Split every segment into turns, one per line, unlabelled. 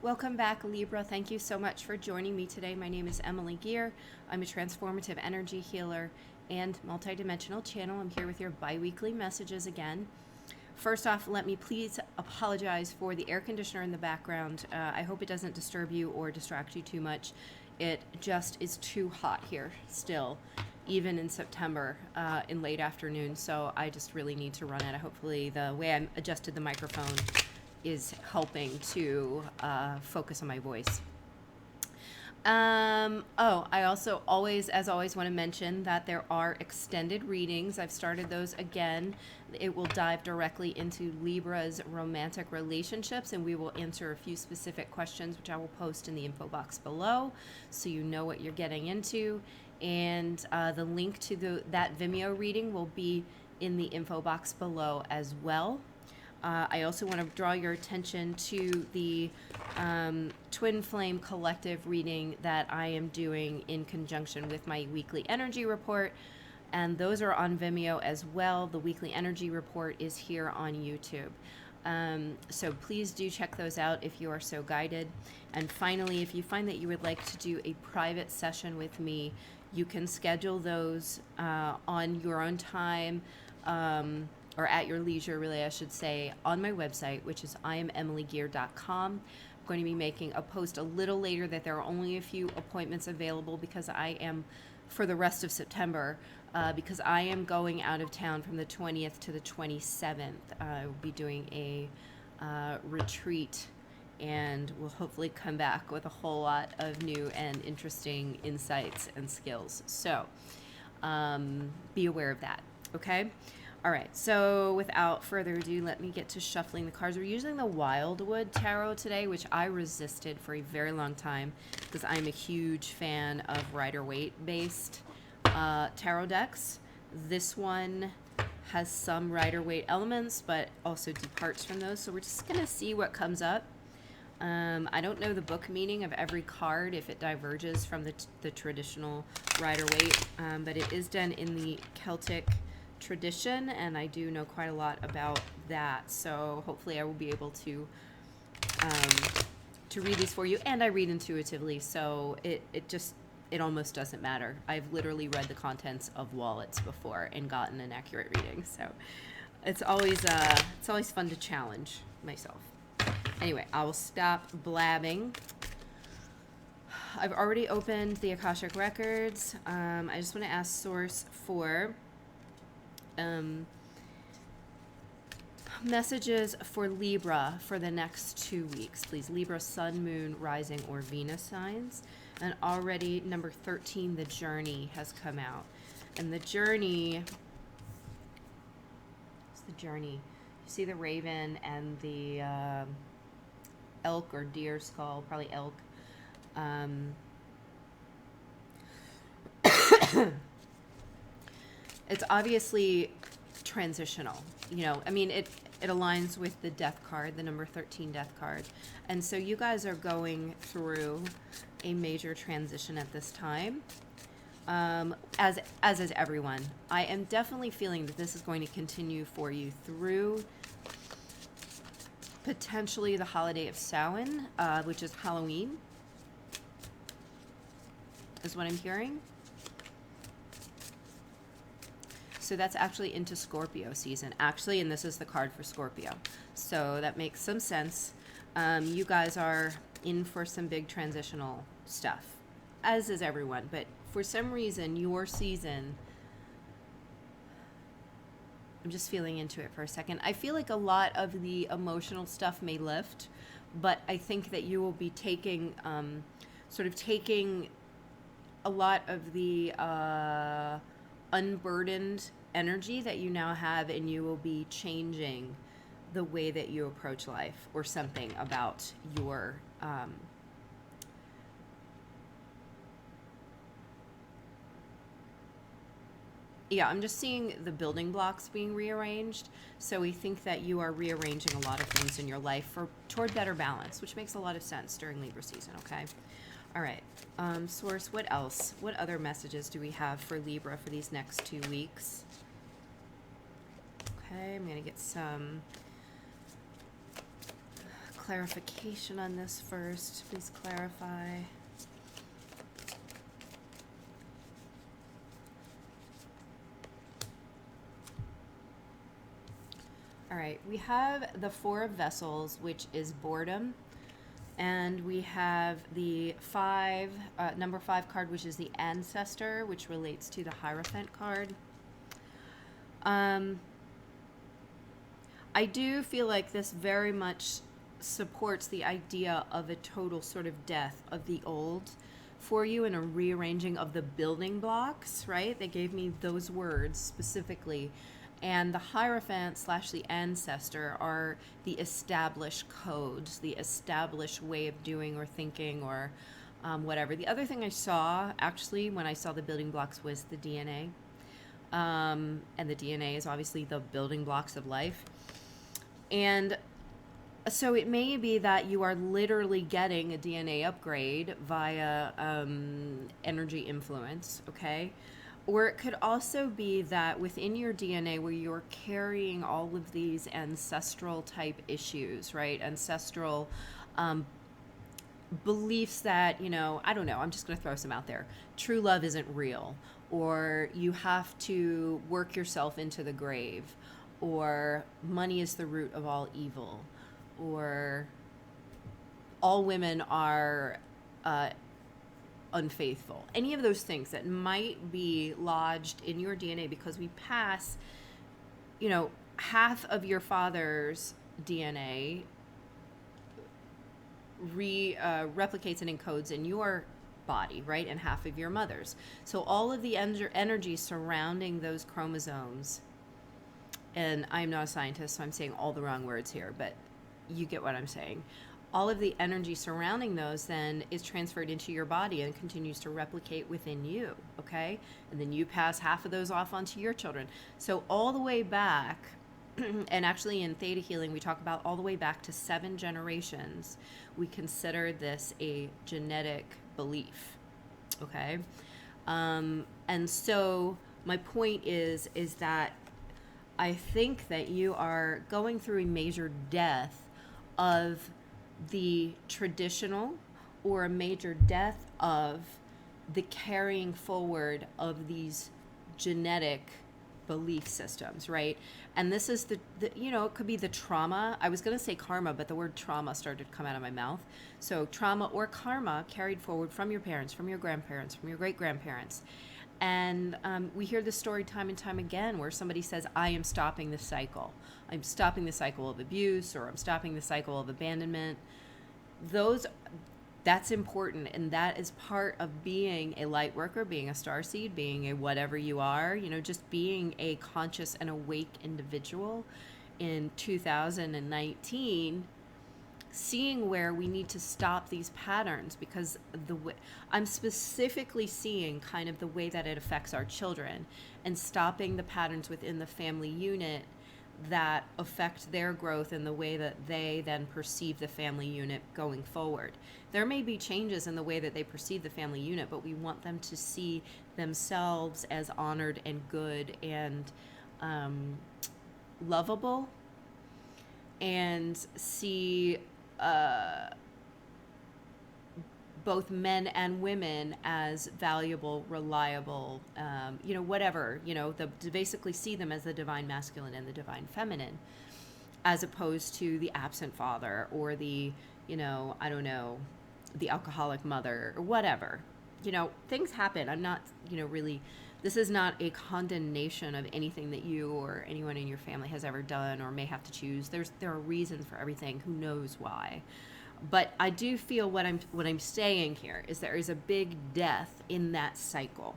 Welcome back, Libra. Thank you so much for joining me today. My name is Emily Gear. I'm a transformative energy healer and multidimensional channel. I'm here with your bi-weekly messages again. First off, let me please apologize for the air conditioner in the background. I hope it doesn't disturb you or distract you too much. It just is too hot here still, even in September, in late afternoon. So I just really need to run it. Hopefully the way I adjusted the microphone is helping to focus on my voice. I also as always want to mention that there are extended readings. I've started those again. It will dive directly into Libra's romantic relationships, and we will answer a few specific questions, which I will post in the info box below, so you know what you're getting into. And the link to that Vimeo reading will be in the info box below as well. I also want to draw your attention to the Twin Flame Collective reading that I am doing in conjunction with my weekly energy report, and those are on Vimeo as well. The weekly energy report is here on YouTube. So please do check those out if you are so guided. And finally, if you find that you would like to do a private session with me, you can schedule those on your own time, or at your leisure, really, I should say, on my website, which is IamEmilyGear.com. I'm going to be making a post a little later that there are only a few appointments available because I am, for the rest of September, because I am going out of town from the 20th to the 27th. I will be doing a retreat, and we'll hopefully come back with a whole lot of new and interesting insights and skills. So be aware of that, okay? All right, so without further ado, let me get to shuffling the cards. We're using the Wildwood Tarot today, which I resisted for a very long time because I'm a huge fan of Rider-Waite-based tarot decks. This one has some Rider-Waite elements, but also departs from those. So we're just going to see what comes up. I don't know the book meaning of every card if it diverges from the traditional Rider-Waite, but it is done in the Celtic tradition, and I do know quite a lot about that, so hopefully I will be able to read these for you. And I read intuitively, so it almost doesn't matter. I've literally read the contents of wallets before and gotten an accurate reading, so it's always fun to challenge myself. Anyway, I will stop blabbing. I've already opened the Akashic records. I just want to ask Source for messages for Libra for the next 2 weeks, please. Libra, Sun, Moon, Rising, or Venus signs. And already number 13, the Journey, has come out. And the Journey, what's the Journey? You see the raven and the elk or deer skull, probably elk. It's obviously transitional, I mean, it aligns with the death card, the number 13 death card. And so you guys are going through a major transition at this time, as is everyone. I am definitely feeling that this is going to continue for you through potentially the holiday of Samhain, which is Halloween, is what I'm hearing. So that's actually into Scorpio season, actually, and this is the card for Scorpio. So that makes some sense. You guys are in for some big transitional stuff, as is everyone. But for some reason, your season, I'm just feeling into it for a second. I feel like a lot of the emotional stuff may lift, but I think that you will be taking a lot of the unburdened energy that you now have, and you will be changing the way that you approach life, or something about your I'm just seeing the building blocks being rearranged. So we think that you are rearranging a lot of things in your life toward better balance, which makes a lot of sense during Libra season, okay? All right, Source, what else? What other messages do we have for Libra for these next 2 weeks? Okay, I'm going to get some clarification on this first. Please clarify. All right, we have the Four of Vessels, which is boredom. And we have the number 5 card, which is the Ancestor, which relates to the Hierophant card. I do feel like this very much supports the idea of a total sort of death of the old for you and a rearranging of the building blocks, right? They gave me those words specifically. And the Hierophant / the Ancestor are the established codes, the established way of doing or thinking or whatever. The other thing I saw, actually, when I saw the building blocks was the DNA. And the DNA is obviously the building blocks of life. And so it may be that you are literally getting a DNA upgrade via energy influence, okay? Or it could also be that within your DNA where you're carrying all of these ancestral type issues, right? Ancestral beliefs that, I don't know, I'm just going to throw some out there. True love isn't real, or you have to work yourself into the grave, or money is the root of all evil, or all women are unfaithful. Any of those things that might be lodged in your DNA because we pass, half of your father's DNA replicates and encodes in your body, right? And half of your mother's. So all of the energy surrounding those chromosomes, and I'm not a scientist, so I'm saying all the wrong words here, but you get what I'm saying. All of the energy surrounding those then is transferred into your body and continues to replicate within you, okay? And then you pass half of those off onto your children. So all the way back, and actually in Theta Healing, we talk about all the way back to 7 generations, we consider this a genetic belief, okay? And so my point is that I think that you are going through a major death of the traditional, or a major death of the carrying forward of these genetic belief systems, right? And this is the it could be the trauma. I was going to say karma, but the word trauma started to come out of my mouth. So trauma or karma carried forward from your parents, from your grandparents, from your great-grandparents. And we hear this story time and time again where somebody says, I am stopping the cycle. I'm stopping the cycle of abuse, or I'm stopping the cycle of abandonment. That's important, and that is part of being a light worker, being a starseed, being a whatever you are, just being a conscious and awake individual in 2019, seeing where we need to stop these patterns, because I'm specifically seeing kind of the way that it affects our children, and stopping the patterns within the family unit that affect their growth and the way that they then perceive the family unit going forward. There may be changes in the way that they perceive the family unit, but we want them to see themselves as honored and good and lovable, and see both men and women as valuable, reliable, whatever, to basically see them as the divine masculine and the divine feminine, as opposed to the absent father or the, the alcoholic mother or whatever. Things happen. I'm not, really, this is not a condemnation of anything that you or anyone in your family has ever done or may have to choose. There are reasons for everything. Who knows why? But I do feel what I'm saying here is there is a big death in that cycle.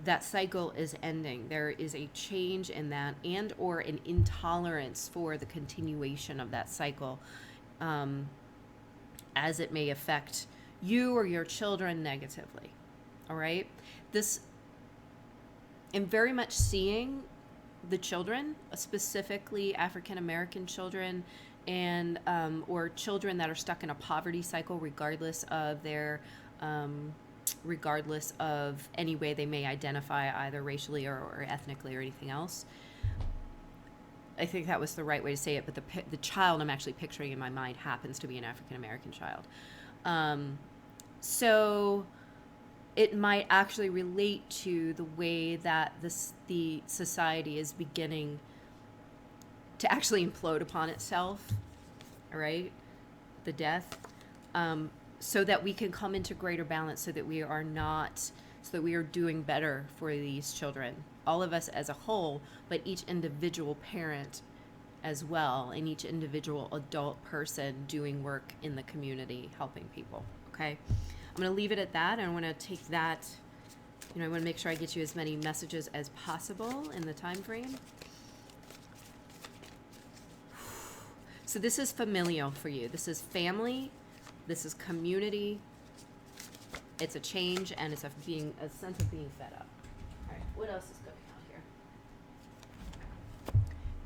That cycle is ending. There is a change in that, and or an intolerance for the continuation of that cycle, as it may affect you or your children negatively. All right? I'm very much seeing the children, specifically African American children, and or children that are stuck in a poverty cycle, regardless of any way they may identify, either racially or ethnically or anything else. I think that was the right way to say it, but the child I'm actually picturing in my mind happens to be an African American child. So it might actually relate to the way that the society is beginning to actually implode upon itself, all right? The death, so that we can come into greater balance, so that we are doing better for these children, all of us as a whole, but each individual parent as well, and each individual adult person doing work in the community, helping people, okay? I'm going to leave it at that. I want to take that, I want to make sure I get you as many messages as possible in the time frame. So this is familial for you. This is family. This is community. It's a change, and it's a sense of being fed up. All right, what else is going on here?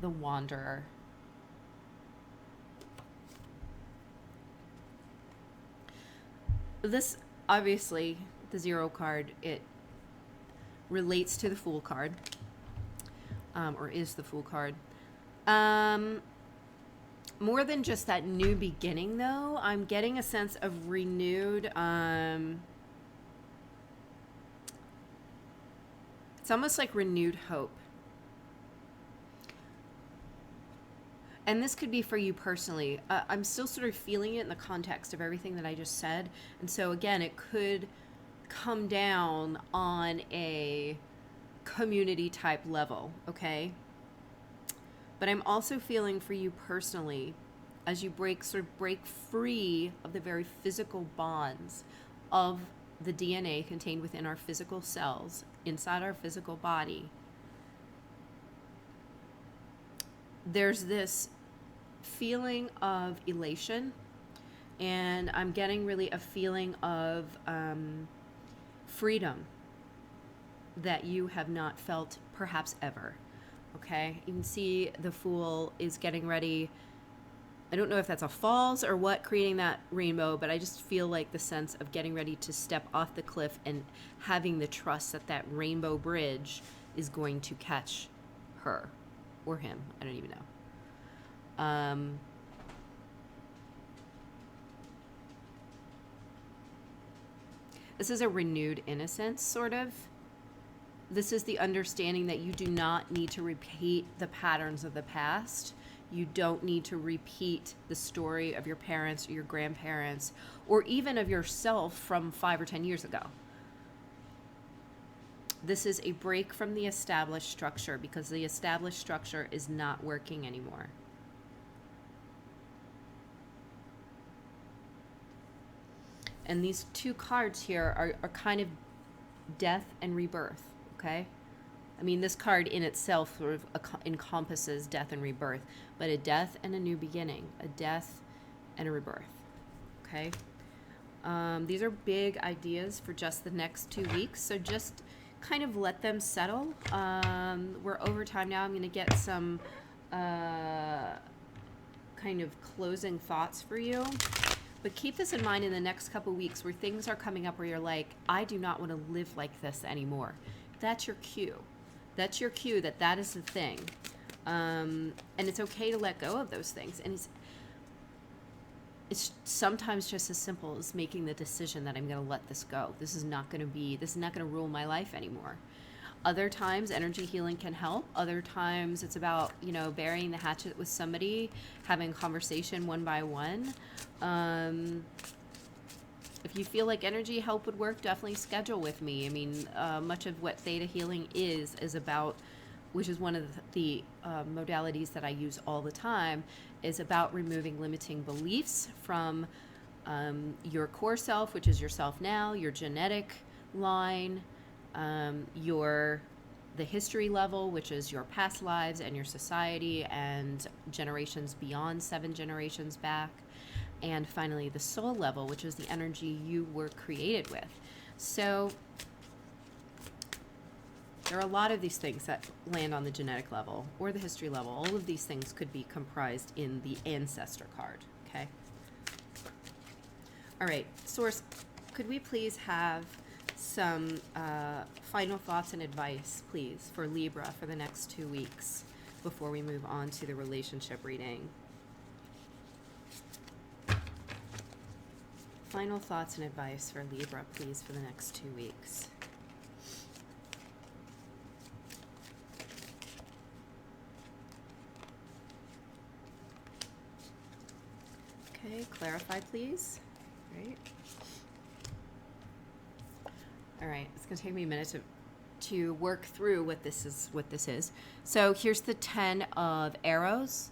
The Wanderer. This, obviously, the Zero card, it relates to the Fool card, or is the Fool card. More than just that new beginning, though, I'm getting a sense of renewed, it's almost like renewed hope. And this could be for you personally. I'm still sort of feeling it in the context of everything that I just said. And so, again, it could come down on a community type level, okay? But I'm also feeling for you personally, as you break free of the very physical bonds of the DNA contained within our physical cells, inside our physical body. There's this feeling of elation, and I'm getting really a feeling of freedom that you have not felt perhaps ever. Okay, you can see the Fool is getting ready. I don't know if that's a falls or what, creating that rainbow, but I just feel like the sense of getting ready to step off the cliff and having the trust that that rainbow bridge is going to catch her or him. I don't even know. This is a renewed innocence, sort of. This is the understanding that you do not need to repeat the patterns of the past. You don't need to repeat the story of your parents or your grandparents, or even of yourself from 5 or 10 years ago. This is a break from the established structure, because the established structure is not working anymore. And these two cards here are kind of death and rebirth, okay? I mean, this card in itself sort of encompasses death and rebirth, but a death and a new beginning, a death and a rebirth, okay? These are big ideas for just the next 2 weeks, so just kind of let them settle. We're over time now. I'm going to get some kind of closing thoughts for you. But keep this in mind in the next couple weeks where things are coming up where you're like, I do not want to live like this anymore. That's your cue. That's your cue that is the thing. And it's okay to let go of those things. And it's sometimes just as simple as making the decision that I'm going to let this go. This is not going to rule my life anymore. Other times, energy healing can help. Other times, it's about, burying the hatchet with somebody, having a conversation one by one. If you feel like energy help would work, definitely schedule with me. I mean, much of what Theta Healing is about, which is one of the modalities that I use all the time, is about removing limiting beliefs from your core self, which is yourself now, your genetic line, the history level, which is your past lives and your society and generations beyond 7 generations back, and finally the soul level, which is the energy you were created with. So there are a lot of these things that land on the genetic level or the history level. All of these things could be comprised in the Ancestor card, okay? All right, Source, could we please have some final thoughts and advice, please, for Libra for the next 2 weeks? before we move on to the relationship reading. Final thoughts and advice for Libra, please, for the next 2 weeks. Okay, clarify, please. Right. All right, it's going to take me a minute to work through what this is. So here's the 10 of arrows.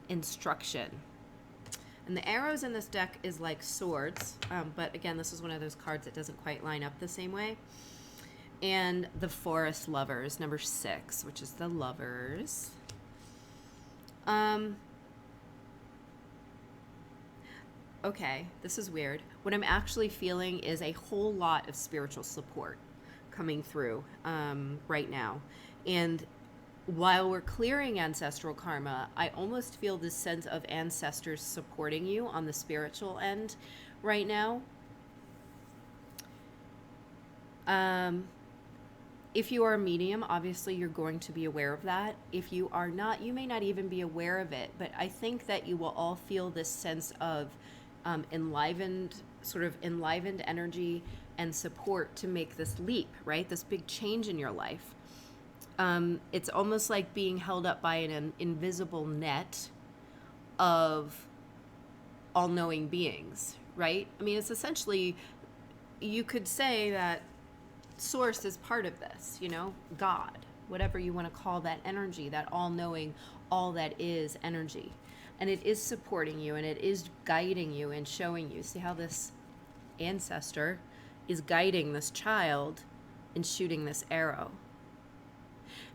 Instruction. And the arrows in this deck is like swords, but again, this is one of those cards that doesn't quite line up the same way. And the forest lovers, number 6, which is the lovers. Okay, this is weird. What I'm actually feeling is a whole lot of spiritual support coming through right now. And while we're clearing ancestral karma, I almost feel this sense of ancestors supporting you on the spiritual end right now. If you are a medium, obviously you're going to be aware of that. If you are not, you may not even be aware of it. But I think that you will all feel this sense of enlivened energy and support to make this leap, right? This big change in your life. It's almost like being held up by an invisible net of all-knowing beings, right? I mean, it's essentially, you could say that Source is part of this, you know, God, whatever you want to call that energy, that all-knowing, all that is energy. And it is supporting you, and it is guiding you and showing you. See how this ancestor is guiding this child in shooting this arrow.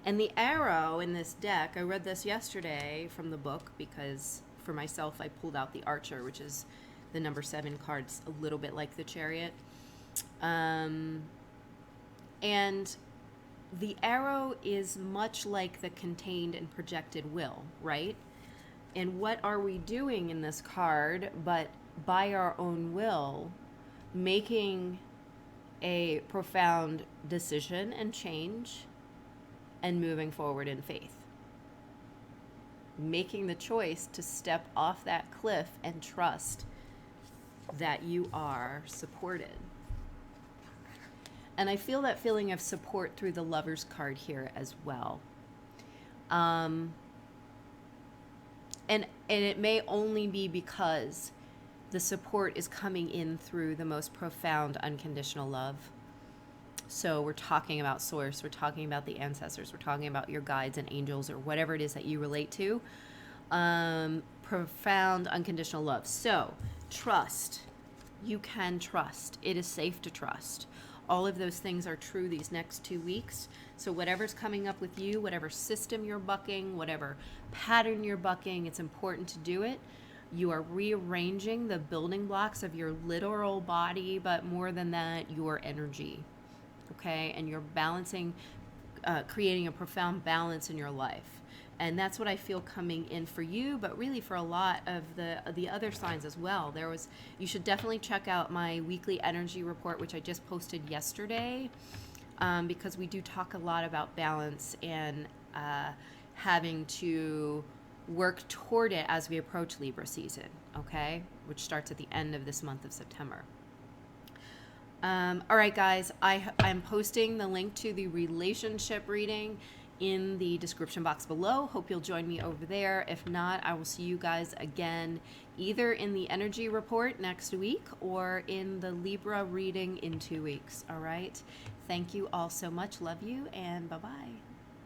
And the arrow in this deck, I read this yesterday from the book because for myself I pulled out the Archer, which is the number 7 cards, a little bit like the Chariot. And the arrow is much like the contained and projected will, right? And what are we doing in this card but by our own will making a profound decision and change and moving forward in faith? Making the choice to step off that cliff and trust that you are supported. And I feel that feeling of support through the Lovers card here as well. And it may only be because the support is coming in through the most profound unconditional love. So we're talking about Source, we're talking about the ancestors, we're talking about your guides and angels or whatever it is that you relate to. Profound unconditional love. So trust. You can trust. It is safe to trust. All of those things are true these next 2 weeks. So whatever's coming up with you, whatever system you're bucking, whatever pattern you're bucking, it's important to do it. You are rearranging the building blocks of your literal body, but more than that, your energy. Okay? And you're balancing, creating a profound balance in your life. And that's what I feel coming in for you, but really for a lot of the other signs as well. You should definitely check out my weekly energy report, which I just posted yesterday, because we do talk a lot about balance and having to work toward it as we approach Libra season, okay? Which starts at the end of this month of September. All right, guys, I'm posting the link to the relationship reading in the description box below. Hope you'll join me over there. If not, I will see you guys again either in the energy report next week or in the Libra reading in 2 weeks. All right. Thank you all so much. Love you and bye-bye.